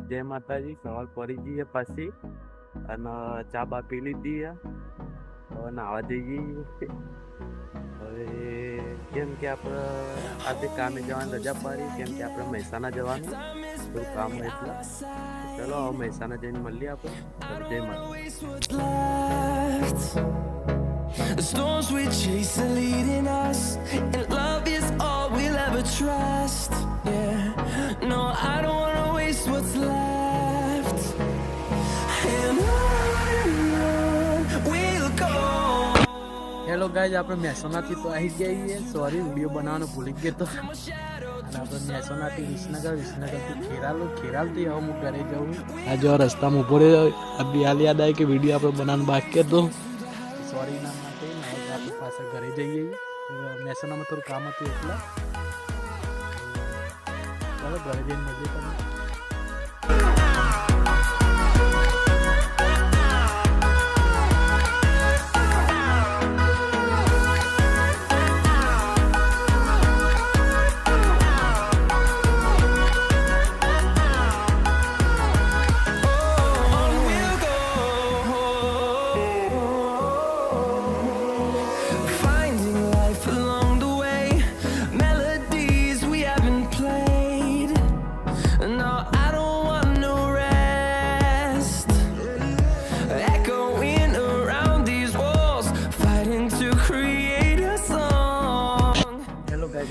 જય માતાજી. સવાર પડી જઈએ પાછી અને ચા બા પી લીધી. હવે નાવા જઈએ. હવે કેમ કે આપણે આજે કામે જવાની રજા પાડી, કેમ કે આપણે મહેસાણા જવાનું થોડું કામ હોય એટલે. ચલો હવે મહેસાણા જઈને મળીએ આપણે. જય માતા. The storms we chase are leading us, and love is all we'll ever trust. Yeah, no, I don't wanna waste what's left. And on we'll go. Hello guys, આપણે મહેસાણાથી તો આવી જઈએ. સોરી, વિડીયો બનાવવાનું ભૂલી ગયો તો. અને આપણે મહેસાણાથી વિસનગરથી ખેરાલથી હવે હું ઘરે જાઉં. આ જો રસ્તામાં ઊભો રહ્યો, અભી હાલ યાદ આવી કે વિડીયો આપણે બનાવવાનું બાકી હતું. સોરી ના માટે આપણે પાછા ઘરે જઈએ. મહેસાણામાં થોડું કામ હતું એટલે ચાલો ઘરે જઈને મળીએ તમને.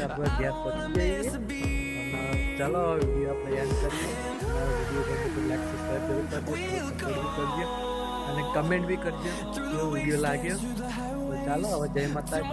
આપણે ગેસ પહોંચી જઈએ અને ચાલો વિડીયો આપણે એન્ડ કરીએ. વિડીયો ગમે તો લાઈક સબસ્ક્રાઈબ જરૂર કરજો અને કમેન્ટ બી કરજો કેવો વિડીયો લાગ્યો. તો ચાલો હવે જય માતા.